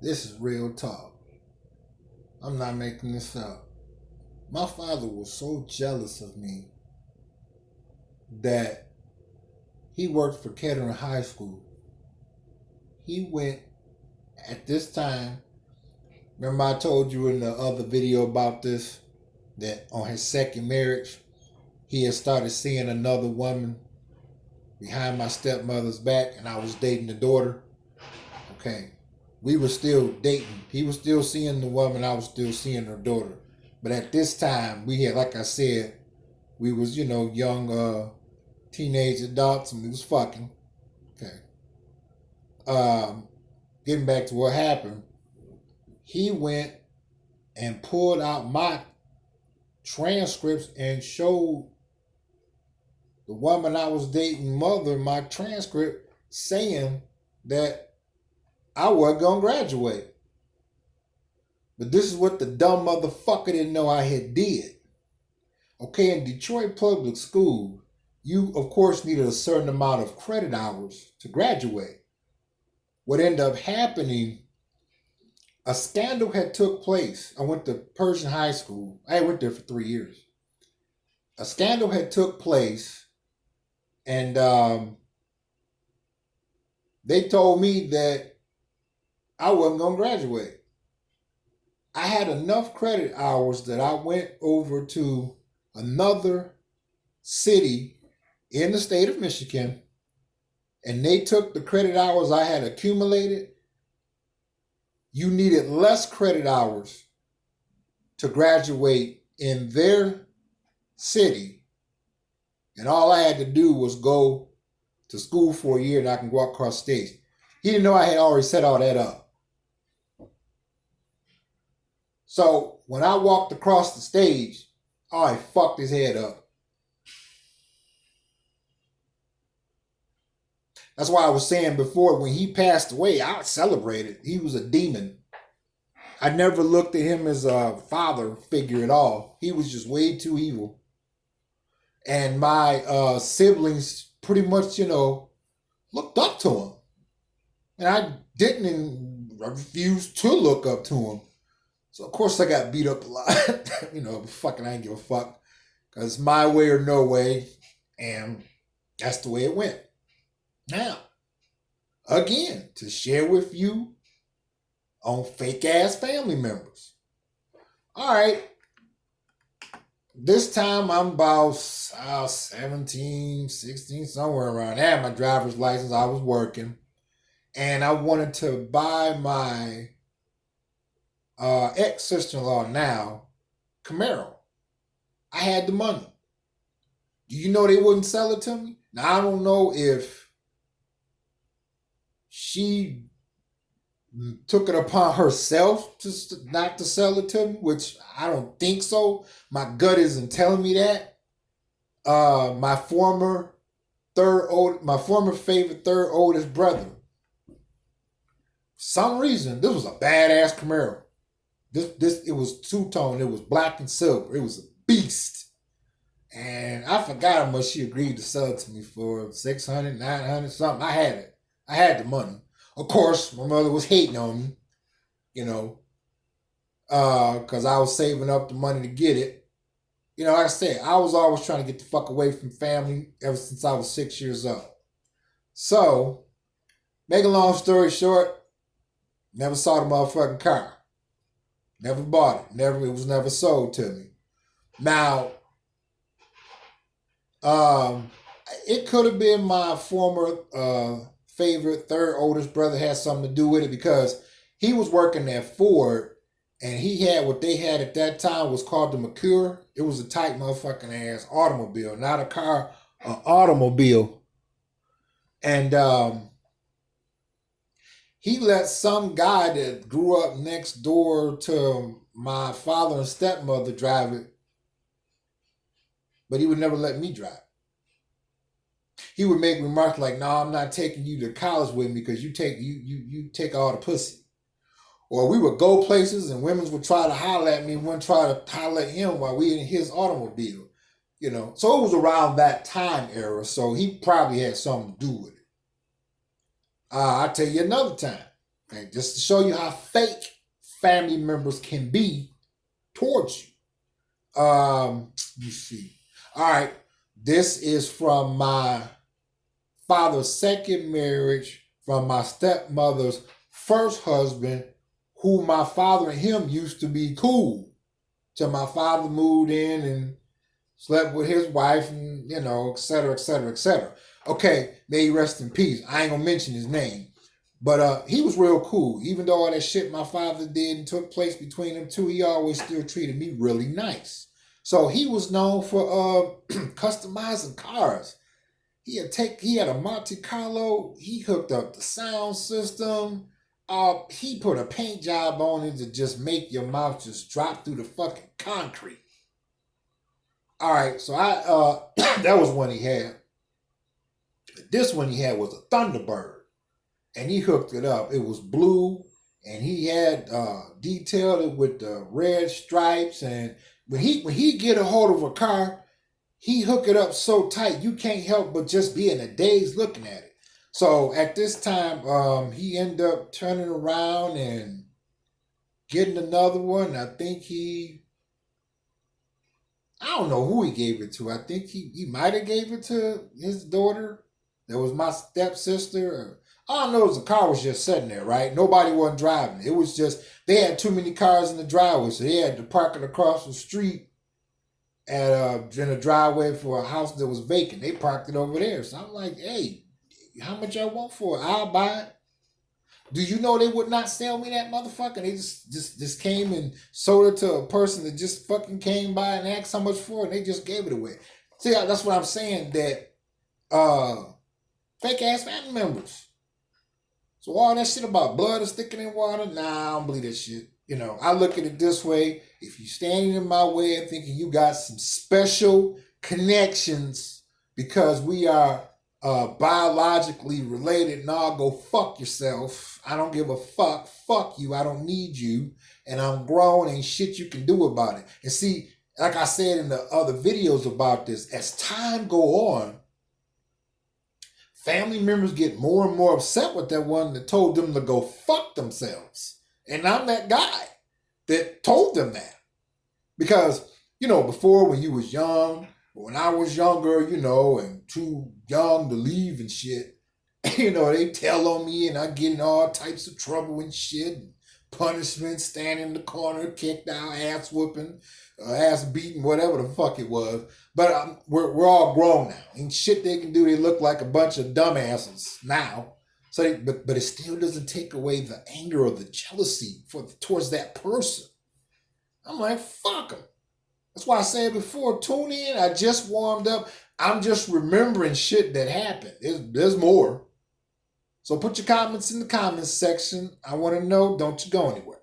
This is real talk. I'm not making this up. My father was so jealous of me that he worked for Kettering High School. He went at this time. Remember, I told you in the other video about this that on his second marriage, he had started seeing another woman behind my stepmother's back, and I was dating the daughter. Okay. We were still dating. He was still seeing the woman. I was still seeing her daughter. But at this time, we had, like I said, we was, young teenage adults, and we was fucking. Okay. Getting back to what happened, he went and pulled out my transcripts and showed the woman I was dating mother my transcript saying that I wasn't going to graduate. But this is what the dumb motherfucker didn't know I had did. Okay, in Detroit Public School, you, of course, needed a certain amount of credit hours to graduate. What ended up happening, a scandal had took place. I went to Pershing High School. I went there for 3 years. A scandal had took place, and they told me that I wasn't going to graduate. I had enough credit hours that I went over to another city in the state of Michigan, and they took the credit hours I had accumulated. You needed less credit hours to graduate in their city, and all I had to do was go to school for a year and I can walk across the stage. He didn't know I had already set all that up. So when I walked across the stage, I fucked his head up. That's why I was saying before, when he passed away, I celebrated. He was a demon. I never looked at him as a father figure at all. He was just way too evil. And my siblings pretty much, looked up to him. And I didn't refuse to look up to him. So, of course, I got beat up a lot. Fucking I ain't give a fuck. Because my way or no way. And that's the way it went. Now, again, to share with you on fake-ass family members. All right. This time I'm about 17, 16, somewhere around. I had my driver's license. I was working. And I wanted to buy my ex-sister-in-law now, Camaro. I had the money. Do you know they wouldn't sell it to me? Now, I don't know if she took it upon herself to not to sell it to me, which I don't think so. My gut isn't telling me that. My former favorite third oldest brother, for some reason, this was a badass Camaro. It was two-tone. It was black and silver. It was a beast. And I forgot how much she agreed to sell it to me for, 600, 900, something. I had it. I had the money. Of course, my mother was hating on me, because I was saving up the money to get it. Like I said, I was always trying to get the fuck away from family ever since I was 6 years old. So, make a long story short, never saw the motherfucking car. Never bought it. It was never sold to me. Now, it could have been my former favorite third oldest brother had something to do with it, because he was working at Ford, and he had what they had at that time was called the Mercury. It was a tight motherfucking ass automobile, not a car, an automobile. And he let some guy that grew up next door to my father and stepmother drive it, but he would never let me drive. He would make remarks like, "No, I'm not taking you to college with me because you take all the pussy." Or we would go places and women would try to holler at me and wouldn't try to holler at him while we in his automobile. So it was around that time era, so he probably had something to do with it. I'll tell you another time. Okay, just to show you how fake family members can be towards you. Let me see. All right, this is from my father's second marriage, from my stepmother's first husband, who my father and him used to be cool till my father moved in and slept with his wife, and et cetera, et cetera, et cetera. Okay, may he rest in peace. I ain't gonna mention his name, but he was real cool. Even though all that shit my father did and took place between them two, he always still treated me really nice. So he was known for customizing cars. He had a Monte Carlo. He hooked up the sound system. He put a paint job on it to just make your mouth just drop through the fucking concrete. All right, so that was one he had. This one he had was a Thunderbird, and he hooked it up. It was blue, and he had detailed it with the red stripes. And when he get a hold of a car, he hook it up so tight you can't help but just be in a daze looking at it. So at this time, he ended up turning around and getting another one. I think I don't know who he gave it to. I think he might have gave it to his daughter. That was my stepsister. All I know is the car was just sitting there, right? Nobody wasn't driving. It was just, they had too many cars in the driveway, so they had to park it across the street in a driveway for a house that was vacant. They parked it over there. So I'm like, hey, how much y'all want for it? I'll buy it. Do you know they would not sell me that motherfucker? They just came and sold it to a person that just fucking came by and asked how much for it, and they just gave it away. See, that's what I'm saying, that fake ass family members. So all that shit about blood is sticking in water, nah, I don't believe that shit. I look at it this way. If you're standing in my way and thinking you got some special connections because we are biologically related, nah, go fuck yourself. I don't give a fuck. Fuck you. I don't need you. And I'm grown. Ain't shit you can do about it. And see, like I said in the other videos about this, as time go on, family members get more and more upset with that one that told them to go fuck themselves. And I'm that guy that told them that. Because, before when you was young, when I was younger, and too young to leave and shit, they tell on me and I get in all types of trouble and shit. And punishment, standing in the corner, kicked out, ass whooping, ass beating, whatever the fuck it was. But we're all grown now. Ain't shit they can do. They look like a bunch of dumbasses now. So, but it still doesn't take away the anger or the jealousy towards that person. I'm like, fuck them. That's why I said before, tune in. I just warmed up. I'm just remembering shit that happened. There's more. So put your comments in the comments section. I want to know. Don't you go anywhere.